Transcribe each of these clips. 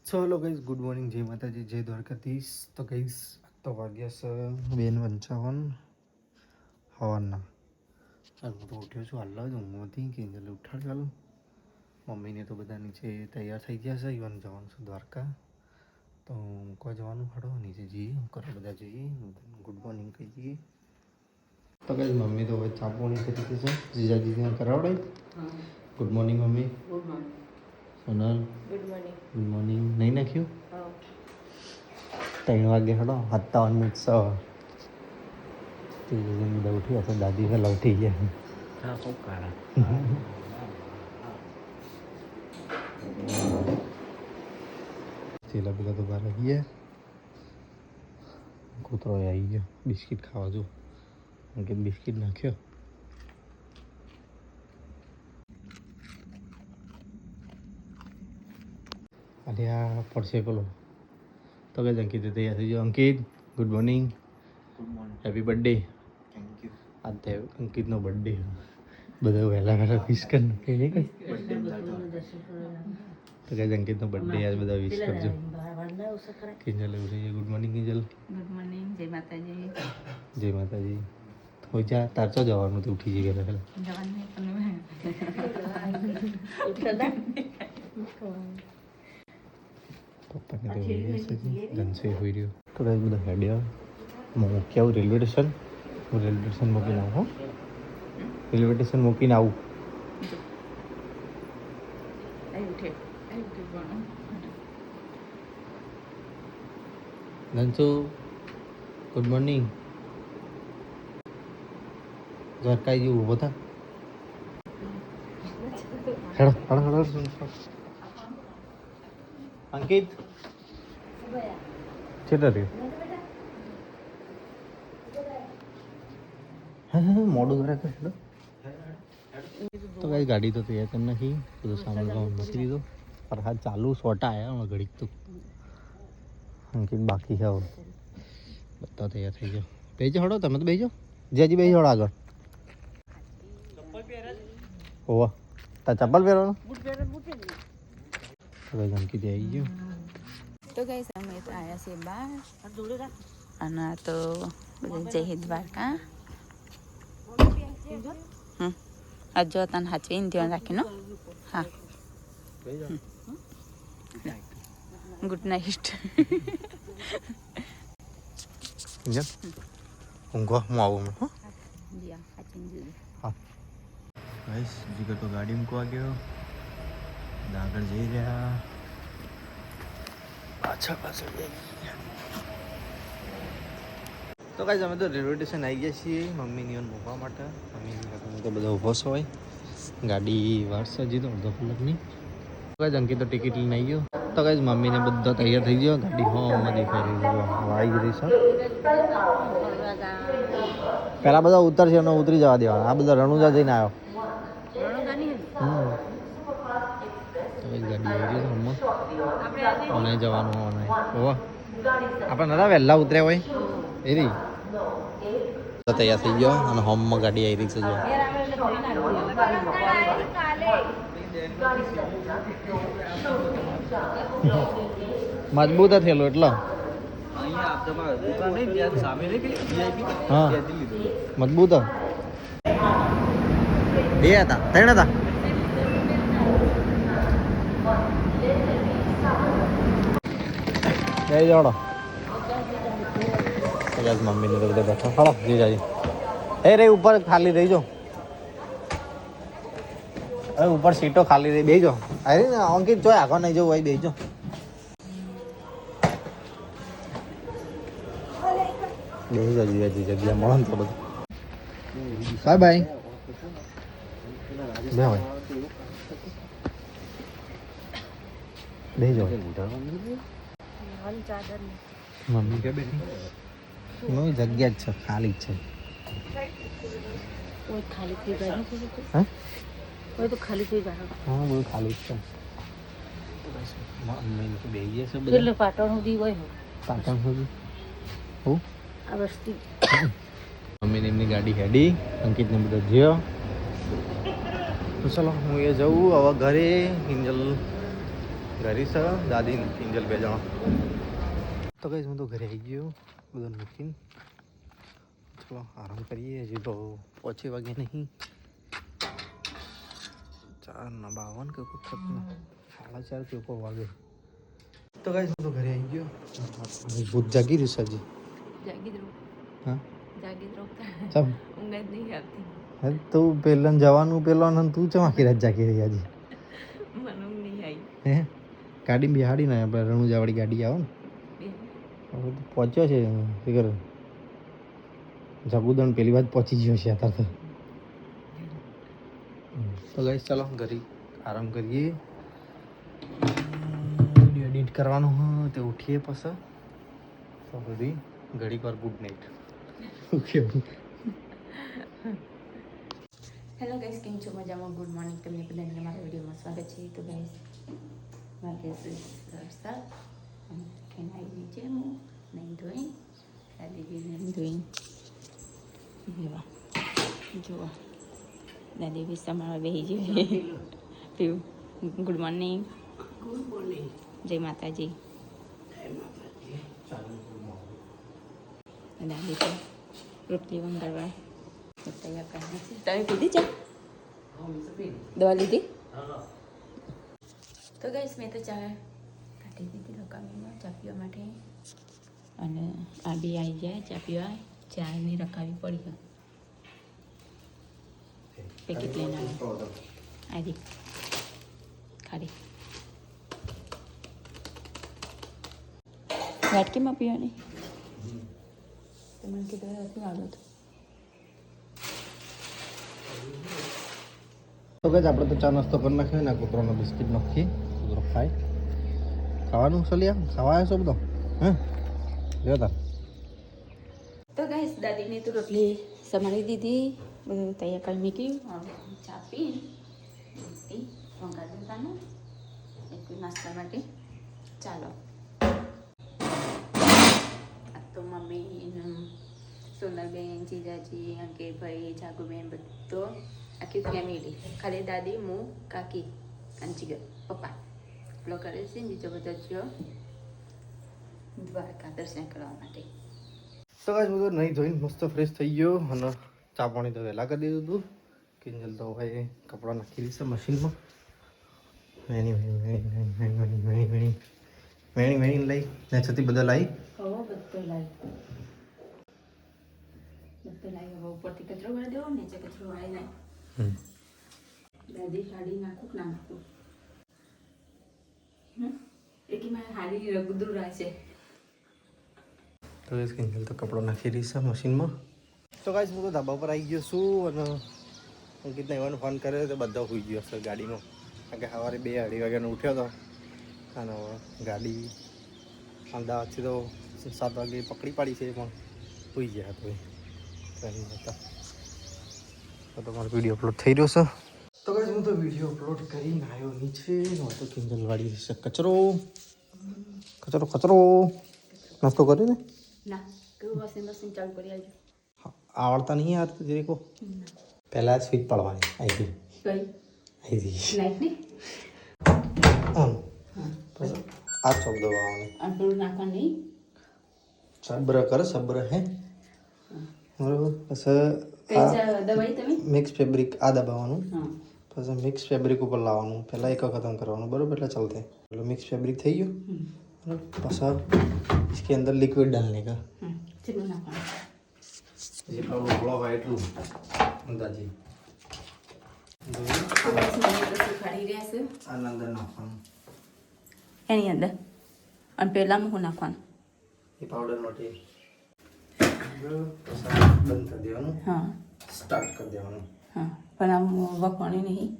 ચલો guys, good morning, જય માતાજી, જય દ્વારકાધીશ. તો ગાઈઝ તો વાગ્યા છે 2:55 સવારના. ચાલ હું તો ઉઠ્યો છું હાલ જ ઊંઘમાંથી કે જલ્દી ઉઠાડ. ચાલો મમ્મીને તો બધા નીચે તૈયાર થઈ ગયા છે, ઇવન જવાનું છે દ્વારકા. તો મૂકવા જવાનું હાડો નીચે જઈએ, કરો બધા જઈએ, ગુડ મોર્નિંગ કહી દઈએ. તો ગાઈઝ મમ્મી તો હવે ચા પાણી કરી દીધી છે, જીજાજીને કરાવડે. Good morning mummy. Good morning Sonal. Good morning. Good morning. નહીં નાખ્યું? 3 વાગે હડો 57 ઉત્સવ. બધા ઉઠી હશે, દાદી વહેલા ઉઠી ગયા. હા ખૂબ કાળા ચેલા પેલા તો બહાર આવી ગયા. કૂતરો આવી ગયો બિસ્કિટ ખાવા. જો કે બિસ્કિટ નાખ્યો. અરે આ પડશે પેલો. તો કઈ અંકિત તૈયાર થઈ ગયો. Ankit good morning. Good morning. Happy birthday. Thank you. આજે અંકિતનો બર્થડે. બધા વહેલા વિશ કરી નાખે નહીં કઈ. તો કઈ અંકિતનો બર્થડે આજ બધા વિશ કરજો. કિંજલ એવું થઈ. Good morning Kinjal. Good morning. જય માતાજી. જય માતાજી. હોય જા તાર તો જવાનું તો ઉઠી જઈએ પહેલા. પપ્પાને તો ધનસે હોઈ રહ્યો. તો કઈ બધા હેડ્યા મૂકી આવું રેલવે સ્ટેશન. હું રેલવે સ્ટેશન મૂકીને આવું. રેલવે સ્ટેશન મૂકીને આવું. ધનસુ ગુડ મોર્નિંગ. દ્વારકાઈ જેવું ઊભો થા. હેડો હેડો હેડો. અંકિત ચેટર રહ્યું. હા મોડું કરે તો હેડો. તો કઈ ગાડી તો તૈયાર કરી નાખી, બધું સામાન મૂકી દીધો. પર હા ચાલુ સોટા આવ્યા હમણાં ઘડીક તો. અંકિત બાકી છે હવે. બધા તૈયાર થઈ ગયો. બેસજો હડો તમે તો બેસજો. જ્યાંજી બેસી હડો આગળ. હોવા તાર ચપ્પલ પહેરવાનું. અંકિત આવી ગયો. તો ગાઈસ અમે તો આવ્યા છીએ બહાર અને આ તો બધા જય દ્વારકા. આ જો તને હાચવીને ધ્યાન રાખીને. હા ગુડ નાઇટ. ઊંઘવા હું આવું. હા હા ગાઈસ જીગર તો ગાડી મૂકવા ગયો. આગળ જઈ રહ્યા. પાછળ તો કાંઈ અમે તો રેલવે સ્ટેશન આવી ગયા છીએ મમ્મીની ઓન મૂકવા માટે. મમ્મી તો બધા ઊભો છો હોય. ગાડી વાર છે હજી તો અડધો કલાકની. કાંઈ અંકિત તો ટિકિટ લઈને આવી ગયો. તો કાંઈ મમ્મીને બધા તૈયાર થઈ ગયો. ગાડી હોમાં દેખાઈ રહી છે, આવી ગઈ છે. પહેલાં બધા ઉતરશે એમને ઉતરી જવા દેવાના. આ બધા રણુજા જઈને આવ્યો. ગાડી આવી ગઈ હમણાં. ઓને જવાનું ઓને હોવા આપણે નતા વહેલા ઉતર્યા હોય એ રહી. તૈયાર થઈ ગયો અને હોમમાં ગાડી આવી રહી છે. જો મજબૂત થયેલો એટલે હા મજબૂત બે હતા 3 હતા. જઈ જાડો મમ્મીને તો બધા બેઠો. હળો જી જાય એ રે ઉપર ખાલી રહી જો. અરે ઉપર સીટો ખાલી રહી બેજો. અરે ને અંકિત જોઈ આગળ નહીં જવું હોય બેજો. બેસી જાવ જીજાજી જગ્યા મળે ને તો બધું. Bye bye. બે હોય બેજો. મમ્મી કે બેઠી જગ્યા જ છે, ખાલી જ છે. હા બધું ખાલી જ છે. પાટણ સુધી મમ્મીને એમની ગાડી હેડી. અંકિતને બધા જ્યો. તો ચલો હું એ જવું હવે ઘરે. કિંજલ ઘરે છે દાદી ને કિંજલ 2 જણા. તો કઈ હું તો ઘરે આવી ગયો બધું મૂકીને. ચલો આરામ કરીએ. હજી તો 5 વાગે નહીં, 4:52 કે कुछ 4:30 કે ઉપર વાગે. તો કઈ હું તો ઘરે આવી ગયો. ભૂત જાગી રહ્યું છે હજી. જાગી દો. હા જાગી દો. ચમ ઊંઘ જ નહીં આવતી. હે તું પહેલા જવાનું પેલો ને તું ચમ આખી રાત જાગી રહી હજી. મને ઊંઘ નહીં આવી. હે ગાડી બિહાડી ને આપણે રણુજાવાળી ગાડી આવે ને હવે તો પહોંચ્યો છે ફિકર જગુદણ પેલી વાત પહોંચી ગયો છે અત્યારે તો ગાઈસ ચાલો ઘરે આરામ કરીએ. વિડીયો એડિટ કરવાનું હોય તો ઉઠીએ પછી તો બધી ઘડીક વાર good night. Okay hello guys, કેમ છો? મજામાં? ગુડ મોર્નિંગ તમને બધાને મારા વિડીયોમાં સ્વાગત છે. તો ગાઈસ વાગે છે 7:30 અને આવી નીચે હું નહીં ધોઈ દાદી નહીં ધોઈ જેવા જુઓ દાદી બી સમાળવા બેસી જોઈએ પીવું. Good morning. Good morning. જય માતાજી. દાદી તો રોટલી વંગારવા તૈયાર કરવાની છે. તમે પીધી ચા? દવા લીધી? તો ગાઈસ મેં તો ચા કાઢી દીધી રકાબીમાં ચા પીવા માટે અને આ બી આવી જાય ચા પીવા. ચાની રકાવી પડી પેકેટ લઈને આવી ખાલી વાટકીમાં પીવાની. મને કીધું નથી આવ્યો તો કઈ આપણે તો ચા નાસ્તો કરી નાખ્યો ને કૂતરોનો બિસ્કિટ નાખીએ કૂતરો ખાય. ખાવાનું સલિયા ખાવા આવ્યો છો બધો હે લ્યો તાર. તો ગાઈસ દાદીને તો રોટલી સમારી દીધી, બધું તૈયાર કરી મૂકી. ચા પી વંગાર દેવાનું એક નાસ્તા માટે. ચાલો આ તો મમ્મી સોનલબેન, જીજાજી, અંકિતભાઈ, જાગુબેન બધો આખી ફેમિલી. ખાલી દાદી, હું, કાકી અને જીગર પપ્પા એટલો કરે છે. બીજો બધો જો દ્વારકા દર્શન કરવા માટે. તો કાંઈ બધું નહીં ધોઈને મસ્ત ફ્રેશ થઈ ગયો અને ચા પાણી તો વહેલા કરી દીધું હતું. કિંજલ તો ભાઈ કપડાં નાખી દીધા મશીનમાં. વેણી લઈ ને છતી બધા લાવી. બધો લાવી હવે ઉપરથી કચરો વાળી દેવો, નીચે કચરો વાળી નાખ. દાદી સાડી નાખું ના નાખું એટલી મારે સાડી રગદુર છે. તો કિંજલ તો કપડો નાખી રહી છે મશીનમાં. તો કાંઈ હું તો ધાબા પર આવી ગયો છું અને અંકિતને એવાનો ફોન કર્યો તો બધા હોઈ ગયો હશે ગાડીમાં. કારણ કે સવારે 2-2:30 વાગ્યાનો ઉઠ્યો હતો અને ગાડી અમદાવાદથી તો 7 વાગે પકડી પાડી છે પણ હોઈ ગયા તો ટ્રેનમાં હતા. તો તમારો વિડીયો અપલોડ થઈ રહ્યો છે. તો કાંઈ હું તો વિડીયો અપલોડ કરીને આવ્યો નીચે. તો કિંજલ વાળી છે કચરો કચરો કચરો નાસ્તો કર્યો ને ના કેવું વોશિંગ મશીન ચાલુ કરી આવજો. આવડતા નહીં યાર જરી કો પહેલાં સ્વિચ પાડવાની અહીંથી કઈ અહીંથી લાઈટની આમ પછી આ ચોક દબાવવાની અને પેલું નાખવાનું નહીં. સબ્ર કર સબ્ર હે બરાબર. પછી કઈ દવાઈ તમે મિક્સ ફેબ્રિક આ દબાવવાનું. હા પછી મિક્સ ફેબ્રિક ઉપર લાવવાનું. પહેલાં એક ખતમ કરવાનું બરાબર એટલે ચાલते એટલે મિક્સ ફેબ્રિક થઈ ગયું. પછી इसके अंदर लिक्विड डालने का. કેટલું નાખવાનું? જેટલો ઢોકળો હોય એટલું અંદાજી શીખવાડી રહ્યા છે આના અંદર નાખવાનું. એની અંદર અને પહેલાં હું નાખવાનું એ પાવડર માટે બંધ કરી દેવાનું. હા સ્ટાર્ટ કરી દેવાનું. હા પણ આમ વખવાણી નહીં.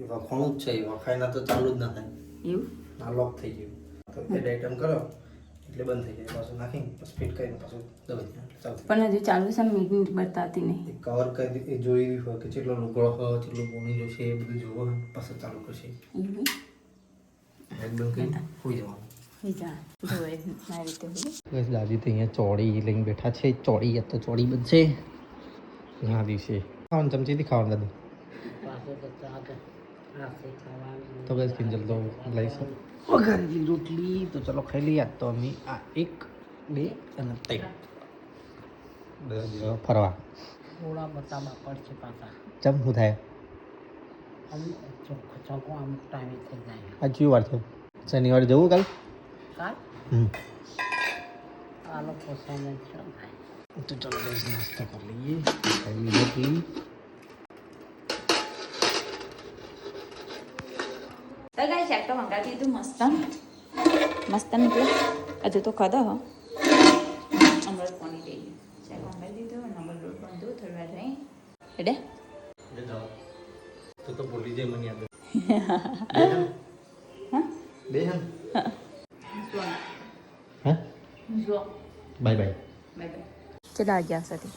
એ વખણું જ છે. એ વખાય ના તો ચાલુ જ ના થાય. એવું આ લોક થઈ ગયું તો એડ આઈટમ કરો એટલે બંધ થઈ જાય. પાછું નાખીને પછી ફિટ કરીને પાછું દબાઈ જાય એટલે ચાલુ. પણ હજુ ચાલુ છે મિનિટ બતાવતી નહીં. એ કવર કરી એ જોઈ હોય કે કેટલો લુગડો હોય કેટલું પોણી જોશે એ બધું જોવો પાછું ચાલુ કરશે. એવું હેડ બંધ કરીને હોઈ જવાનું. બીજા જોવે મારી રીતે હોય. બસ દાદી તો અહીંયા ચોળી લઈને બેઠા છે. ચોળી યા તો ચોળી બનશે ઘણા દિવસે. ખાવાનું ચમચીથી ખાવાનું દાદી તો ગઈ કિંજલ તો લઈશું વઘારેલી રોટલી. તો ચલો ખાઈ લઈએ. આજ તો અમે આ 1 2 અને 3 ફરવા થોડા બતાવવા પડશે પાછા. ચમ શું થાય ચોખ્ખો અમુક ટાઈમે થઈ જાય. આ કયું વાર છે શનિવારે જવું કાલ કાલ હમ આ લોકો સમય શું થાય. તો ચલો ગઈ નાસ્તો કરી લઈએ. ખાઈ રોટલી તો ગાઈસ શાક તો મંગાવી દીધું મસ્ત એટલે હજુ તો ખાધા હો અમૃત પાણી દઈ શાક મંગાવી દીધું અને અમૃત રોટ બાંધું થોડી વાર રહી એટલે તો બોલી જાય મને યાદ હા બેહન જો હા જો બાય બાય બાય ચલા ગયા સાથે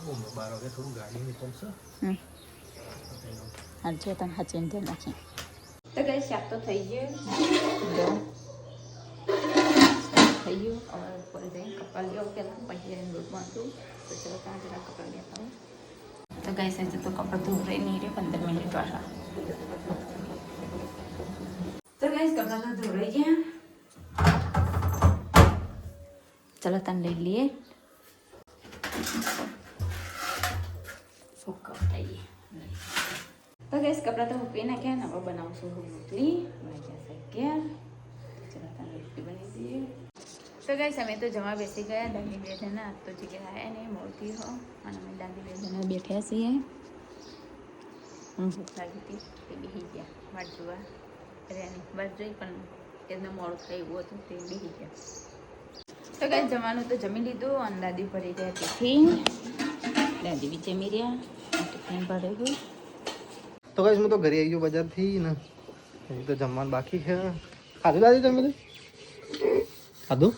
12 વાગે થોડું ગાડી નીકળશે. હા જો તને હાચીને ધ્યાન રાખી તો ગાઈસ શાક તો થઈ ગયું જો થઈ ગયું હવે ઉપર જઈને કપડાં લેવો પહેલાં પછી જઈને રોટ બાંધું તો ચલો ત્યાં જરા કપડાં લેતા આવું. તો ગાઈસ હજુ તો કપડાં ધોવાઈ નહીં રે 15 મિનિટ વાળા. તો ગાઈસ કપડાં તો ધોવાઈ ગયા. ચલો તને લઈ લઈએ સુકાઈએ. તો ગેસ કપડાં તો મૂકી નાખ્યા ને હવે બનાવશું રોટલી. ચલો તને રોટલી બની દઈએ. તો ગાઈસ અમે તો જમવા બેસી ગયા. દાદી બે જણા આજ તો જગ્યા આવ્યા નહીં મોડથી હો અને અમે દાદી બે જણા બેઠ્યા છીએ. હું ભૂખ લાગી હતી તે બેસી ગયા વાટ જોવા રહ્યા નહીં બસ જોઈ પણ એમને મોડું થઈ એવું હતું તે બેસી ગયા. તો ગાઈસ જમવાનું તો જમી લીધું અને દાદી ભરી ગયા ટિફિન. દાદી બી જમી રહ્યા ટિફિન ભરી ગયું. તો ગાઈસ હું તો ઘરે આવી ગયો બજારથી ને હજી તો જમવાનું બાકી છે. ખાધું દાદી તમે બધું ખાધું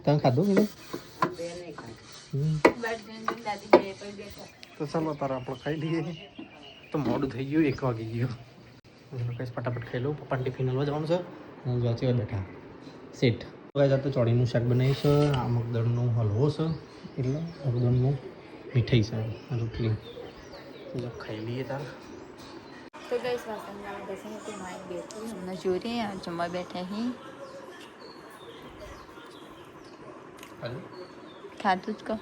તમે ખાધું કીધું તો ચાલો તારે આપણે ખાઈ લઈએ. તો મોડું થઈ ગયું 1 વાગી ગયો. કઈ ફટાફટ ખાઈ લઉં. પપ્પાને ટિફિન હલવા જવાનું છે અને વાંચી બેઠા સેટ. ગાઈસ તો ચોળીનું શાક બનાવ્યું છે. આ મગદળનો હલવો છે એટલે મગદળનું મીઠાઈ છે રોટલી. જો ખાઈ લઈએ તાર. તો ગઈ વાસણ બેસી હતી માઇક બેઠી અમને જોઈ જમવા બેઠા હી ખાધું જ કહો.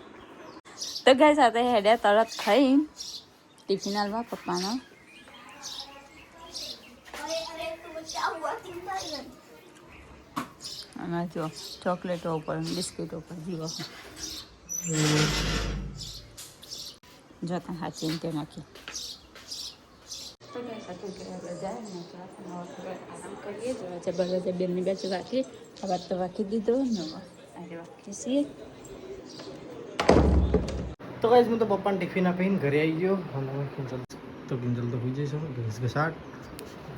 તો ગઈ સાથે હેડ્યા તરત ખાઈ ટિફિન હાલવા પપ્પાનો. અને જો ચોકલેટો ઉપર બિસ્કીટો ઉપર જીવો જોતા હાચીને તે નાખી. તો કંઈ સાથે જાય ને આરામ કરીએ જબરદસ્ત બેનની બાજુ રાખીએ. આ વાત તો વાંકી દીધો ને આજે વાંકીએ છીએ. તો ગાઈસ હું તો પપ્પાને ટિફિન આપીને ઘરે આવી ગયો અને કિંજલ તો હોઈ જઈશું ઘસ ઘસાટ.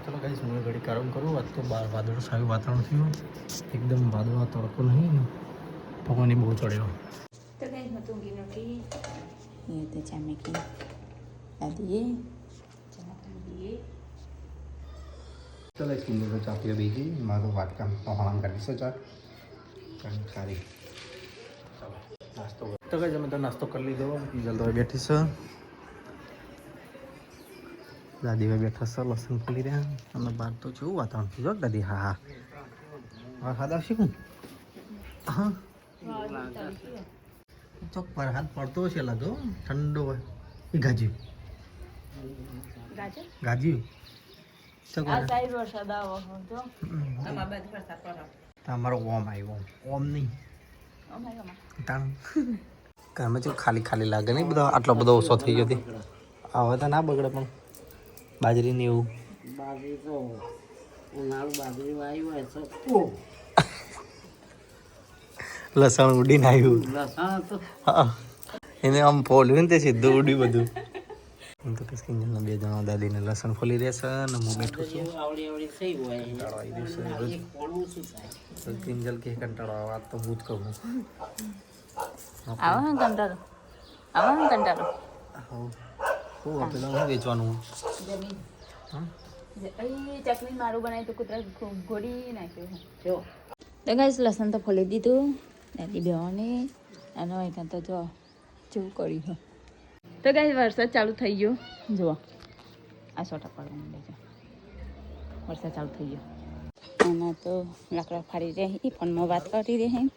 ચલો ગાઈસ હું ઘડી કામ કરું. આજ તો બહાર વાદળ સારું વાતાવરણ થયું એકદમ વાદળો તડકો નહીં ને પવન બહુ ચડ્યો. તો કંઈ હું ઊંઘી નથી એ તો ચા મેકી દાદીએ ચા દીએ. ચલો કિંજલ તો ચા પીવા બેસી મારું વાટકામ પહોળામ કાઢીશો ચા ખારી. ચાલો નાસ્તો તો ગાઈસ અમે તો નાસ્તો કરી લીધો. કિંજલ તો બેઠી છે દાદી ભાઈ બેઠા છે લસણ ફોલી રહ્યા અને બહાર તો કેવું વાતાવરણ થયું જો દાદી. હા હા ખાધા શીખું હા ચોક પર હાથ પડતો હશે લાગો ઠંડો હોય એ ગાજ્યું ગાજ્યું તમારો ઓમ આવ્યો ઓમ નહીં તાણ ઘરમાં જો ખાલી ખાલી લાગે નહીં બધા આટલો બધો ઓછો થઈ ગયો હતી. હવે તો ના બગડે પણ બાજરી ને એવું બાજરી તો ઉનાળું બાજરી વાયું હોય તો લસણ ઉડીને આવ્યું. લસણ તો હા એને આમ ફોલ્યું ને તે સીધું ઉડ્યું બધું. હું તો કઈ કિંજલના 2 જણા દાદીને લસણ ફોલી રહેશે અને હું બેઠો છું. આવડી થઈ હોય કંટાળો આવી ગયો છે. એક પોણું શું થાય. તો કિંજલ કે કંટાળો આવે વાત તો હું જ કહું. આવો ને કંટાળો હું પેલા હું વેચવાનું જમીન હા ચકલી મારું બનાવી તો કૂતરા ઘોડી નાખ્યું જો. તો ગાઈસ લસણ તો ફોલી દીધું દાદી બેવાને અને અહીં તો જો જેવું કર્યું. તો ગાઈસ વરસાદ ચાલુ થઈ ગયો જુઓ આ સોટા પડવાનું લેજો વરસાદ ચાલુ થઈ ગયો અને તો લાકડા ફાડી રહી ફોનમાં વાત કરી રહી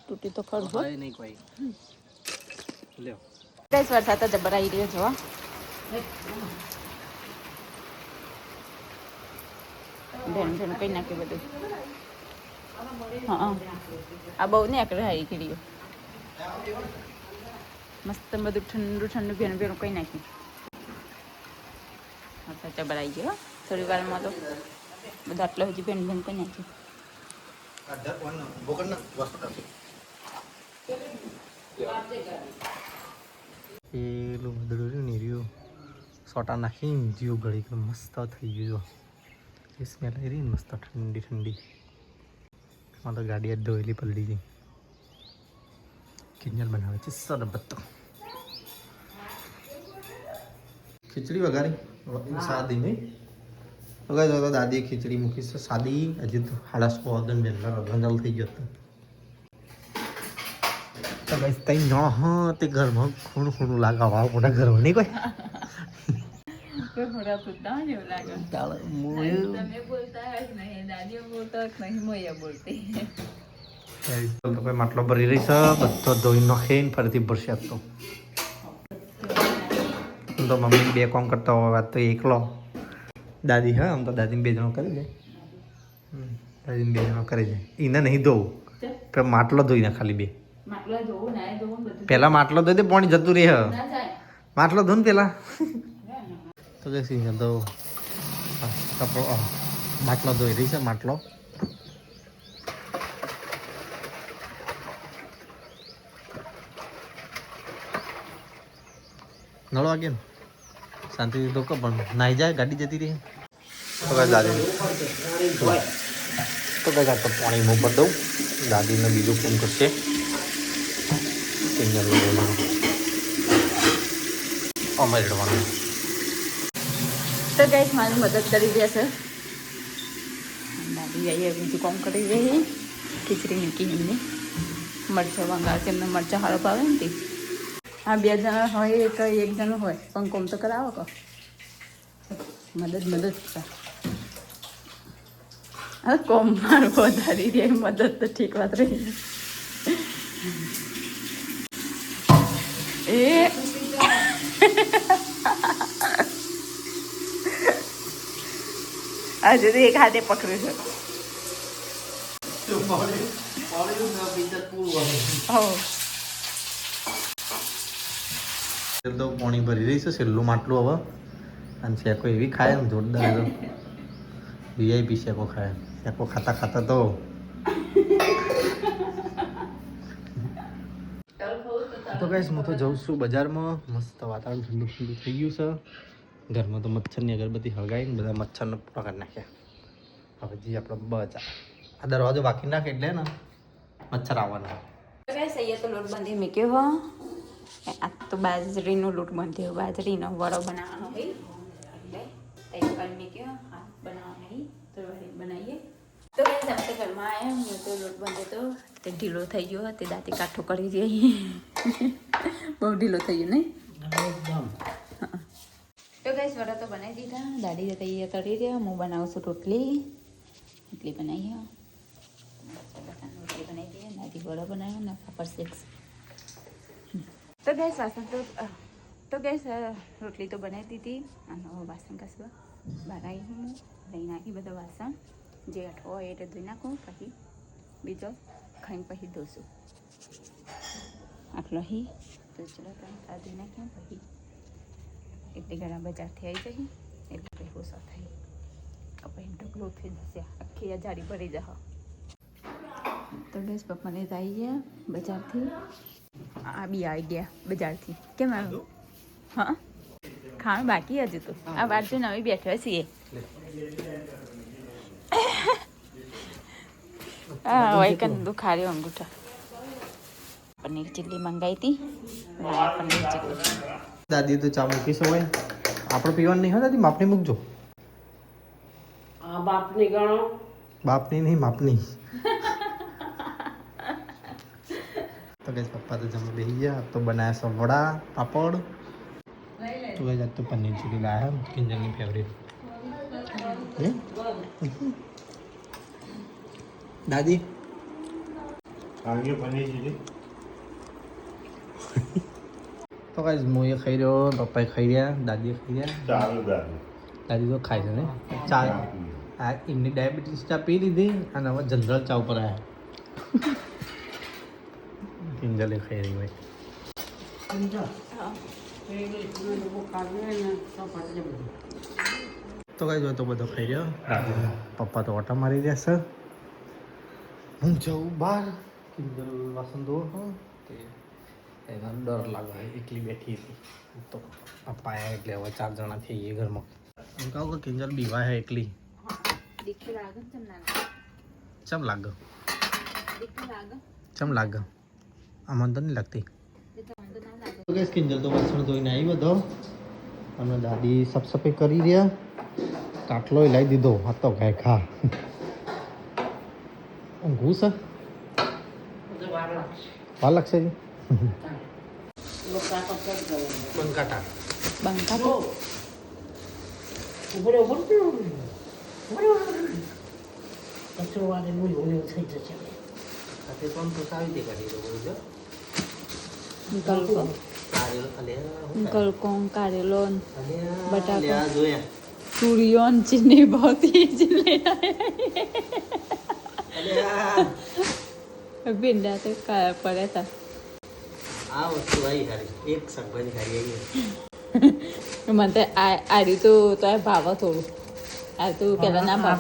તૂટી તો ખરું હો નહીં કોઈ લ્યો ગાઈસ વરસાદ તો જબર આવી રહ્યો જોવા બેન બેન કઈ નાખ્યું બધું હા આ બહુ ને એકડે હારી ખીડીઓ મસ્ત બધું ઠંડુ ઠંડુ ભેણ ભેણ કઈ નાખ્યું વરસાદ જબર આવી ગયો થોડી વારમાં તો બધા આટલો હજી ભેણ ભેણ કઈ નાખ્યું પેલું બધું રહ્યું ને રહ્યું સોટા નાખીને જીવ ઘડી મસ્ત થઈ ગયું એ સ્મેલ આવી રહી ને મસ્ત ઠંડી ઠંડી આમાં તો ગાડી જ ધોયેલી પલડી ગઈ કિંજલ બનાવે છે સરબત ખીચડી વઘારી સાદી નહીં વગાડો તો દાદીએ ખીચડી મૂકી છે સાદી હજી તો 6:30 બેનના રંગલ થઈ ગયો હતો તો ગાઈસ તઈ ન હા તે ઘરમાં ખૂણ ખૂણ લાગે આવા મોટા ઘરમાં નહીં કોઈ થોડા પૂછતા ને એવું લાગે તમે બોલતા જ નહીં દાદીઓ બોલતા જ નહીં મોયા બોલતી તો કોઈ માટલો ભરી રહી છે બધો ધોઈ નાખીને ફરીથી ભરશે તો મમ્મી બે કામ કરતા હોય વાત તો એકલો દાદી હા આમ તો દાદીને 2 જણો કરી જાય દાદીને 2 જણો કરી જાય એને નહીં ધોવું પણ માટલો ધોઈ ના ખાલી 2 માટલા ધોવું ના ધોવું બધું પેલા માટલો ધોઈ દે પાણી જતું રહે ના જાય માટલો ધોને પેલા તો કે સિંહ તો કપડો માટલો ધોઈ રહી છે માટલો નળ વાગે ને શાંતિથી તો પણ નાઈ જાય ગાડી જતી રહી તો કઈ દાદી તો કઈ તો પાણી હું ભરી દઉં દાદીને બીજું ફોન કરશે અમારે રડવાનું તો ગાઈસ મારી મદદ કરી દેશે દાદી આવીએ બીજું કામ કરી રહી ખીચડી મૂકી એમને મરચાં વંગાળ છે એમને મરચાં હળપ આવે ને તે આ 2 જણા હોય કે 1 જણો હોય પણ કોમ તો કરાવો કો મદદ કર હવે કોમ મારું વધારી દે મદદ તો ઠીક વાત રહી એ આજે તો એક હાથે પકડ્યું છે તો પાણી ભરી રહી છે છેલ્લું માટલું હવે અને શેકો એવી ખાય ને જોરદાર વીઆઈપી શેકો ખાય શેકો ખાતા ખાતા તો તો ગાઈસ હું તો જઉં છું બજારમાં મસ્ત વાતાવરણ ઠંડુ ઠંડુ થઈ ગયું છે ઘરમાં તો મચ્છરની અગરબત્તી હળગાવીને બધા મચ્છરને પૂરા કરી નાખ્યા હવે જે આપણે બચા આ દરવાજો બાકી નાખે એટલે ને મચ્છર આવવાના ગાઈસ અહીંયા તો લોટ બાંધી મૂક્યો હો આ તો બાજરીનો લોટ બાંધ્યો બાજરીનો વડો બનાવવાનો હોય એટલે તૈયાર કરી મૂક્યો આ બનાવવાનો નહીં તો બનાવીએ તો ગાઈસ આપણે તો ઘરમાં આવ્યા મેં તો લોટ બાંધ્યો તો તે ઢીલો થઈ ગયો તે દાંતી કાઠો કરી દે બહુ ઢીલો થઈ ગયો નહીં તો ગાઈસ વડા તો બનાવી દીધા દાદી તૈયાર કરી રહ્યા હું બનાવું છું રોટલી બનાવી રોટલી બનાવી દઈએ દાદી વડા બનાવ્યો ને પાપડ શેક્સ તો ગેસ વાસણ તો ગેસ રોટલી તો બનાવી દીધી અને વાસણ ઘસવા બહાર આવી હું લઈ નાખી બધા વાસણ જે અઠવો હોય એટલે ધોઈ નાખું પછી બીજો ખાઈને પછી ધોશું આટલો હી તો ચલો આ ધોઈ નાખ્યું પછી એટલે ઘણા બજારથી આવી જઈએ એટલે કંઈ ઓછા થાય પછી ઢગલો થઈ જશે આખી જાડી ભરી જશે તો ગેસ પપ્પાને આવી ગયા બજારથી આ બી આવી ગયા બજારથી કેમ આવ્યું હા ખાણ બાકી હજુ તો આ બાજુ નવી બેઠા છીએ હા વૈકન દુખાર્યો અંગૂઠા પનીર ચીલી મંગાવી હતી પનીર ચીલી દાદી તો ચા મૂકી છે હોય આપણે પીવાનું નહીં હોય દાદી માપની મૂકજો આ બાપની ગણો બાપની નહીં માપની. તો કઈ પપ્પા તો જમવા બેસી ગયા. તો બનાવ્યા છે વડા પાપડ. તો કઈ જાત તો પનીર ચીલી લાયા કિંજલની ફેવરેટ. દાદી આગે પનીર ચીલી તો કઈ હું એ ખાઈ રહ્યો, પપ્પાએ ખાઈ રહ્યા, દાદીએ ખાઈ રહ્યા. ચાલુ દાદુ દાદી તો ખાય છે ને ચા. આ એમની ડાયાબિટીસ ચા પી લીધી અને હવે જનરલ ચા ઉપર આવ્યા. કિંજલે ખાઈ રહી હોય. તો કઈ જો તો બધો ખાઈ રહ્યો. પપ્પા તો ઓટા મારી રહ્યા છે. હું જાઉં બહાર. કિંજલ વાસણ ધોવો છું તે એનો ડર લાગે એકલી બેઠી હતી. તો પપ્પા આવ્યા એટલે હવે 4 જણા થઈ ગયા ઘરમાં. હું કહું કે કિંજલ બીવા હે એકલી. ચમ લાગે ચમ લાગે આમાં તો નહીં લાગતી. તો ગેસ કિંજલ તો વાસણ ધોઈને આવી બધો અને દાદી સાફ સફાઈ કરી રહ્યા. કાટલો લાવી દીધો હતો ગાય ખા. ઊંઘું છે વાર લાગશે જી. બંકાટા બંકા સાથે પણ તો સારી રીતે કાઢી દો બોલ. ગલકોં કારેલો બટાકા જોયા ચૂરિયોન ચીની ભાવતી ભીંડા તો પડ્યા હતા. આ વસ્તુ આવી સારી એક શાકભાજી ખાઈ ગઈ. મને તો આડી તો આ ભાવ થોડું આ તું પેલા ના ભાવ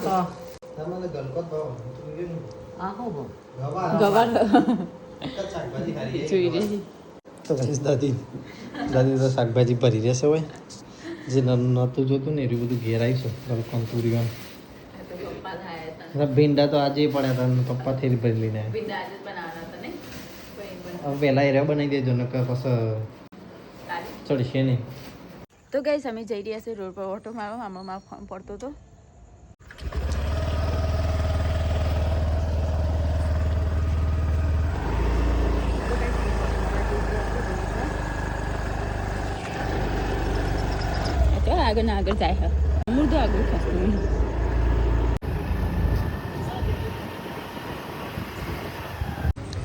તમારે ગલકો ભાવ ગવાર શાકભાજી જોઈ રહી. તો કહીશ દાદી તો શાકભાજી ભરી રહેશે હોય. જે નહોતું જોતું ને એટલું બધું ઘેર આવીશું ગલકોન તુરિયોન. ભીંડા તો આજે પડ્યા હતા અને પપ્પા થેલી ભરી લઈને આવ્યા. વહેલા એરા બનાવી દેજો ને પછી ચડશે નહીં. તો ગાઈસ અમે જઈ રહ્યા છીએ રોડ પર ઓટો મારવા. આમાં ફોન પડતો હતો. આગળ ને આગળ જાય છે મૂળ આગળ ખસતું.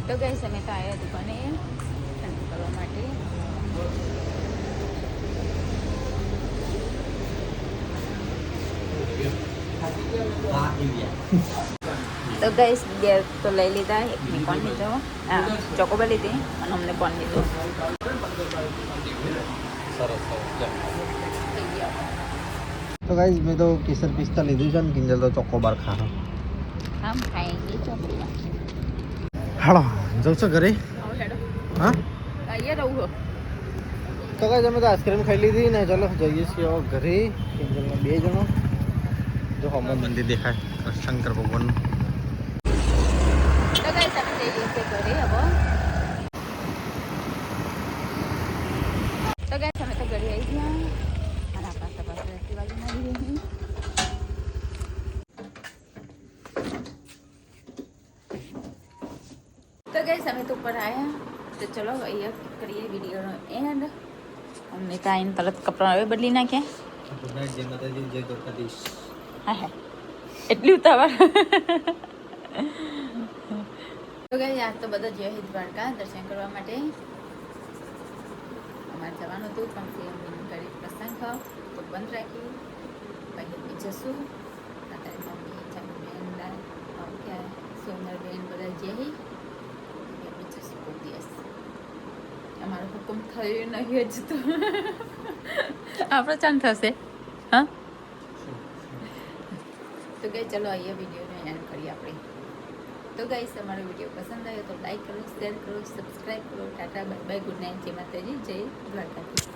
તો ગાઈસ અમે તો આવ્યા દુકાને ઠંડુ કરવા માટે. તો ગાઈસ બે તો લઈ લીધા. એકને કોણ લીધો ચોકોબર લીધી અને અમને કોણ લીધો. તો ગાઈસ મેં તો કેસર પિસ્તા લીધું છે ને કિંજલ તો ચોકોબાર ખા. આમ ખાएंगे ચોકોબાર. હાલો જવું છે ઘરે. હા અહીંયા રહું. તો ગાઈસ અમે તો આઈસ્ક્રીમ ખાઈ લીધી ને ચલો જઈએ છીએ હવે ઘરે. કિંજલના 2 જણો જો હમણાં મંદિર દેખાય શંકર ભગવાનનું. તો ગાઈસ અમે જઈએ છીએ ઘરે હવે. તો ગાઈસ અમે તો ઘરે આવી ગયા અને આપણા પાસે રસ્તી બાજુ મળી રહી. તો ગાઈસ અમે તો ઉપર આવ્યા. તો ચલો અહીંયા કરીએ વિડીયોનો એન્ડ. અમને તો આવીને તરત કપડાં હવે બદલી નાખ્યા. જય માતાજી જય દ્વારકાધીશ. હા હા એટલી ઉતાવળ. તો ગાઈસ આજ તો બધા જય દ્વારકા દર્શન કરવા માટે અમારે જવાનું હતું પણ ઘરે પ્રસંગ તો બંધ રાખ્યું. પછી જશું અત્યારે મમ્મી ચાનુબેન સોનરબેન બધા જઈ જશું કોઈ દિવસ. અમારો હુકમ થયો નહીં જ તો આપણે ચાલ થશે. હા તો ગઈ ચલો અહીંયા વિડીયોને એન્ડ કરીએ આપણે. તો ગાઈસ તમારો વિડીયો પસંદ આવ્યો તો લાઈક કરો, શેર કરો, સબસ્ક્રાઈબ કરો. Tata bye bye, good night, જય માતાજી, જય દ્વારકાધીશ.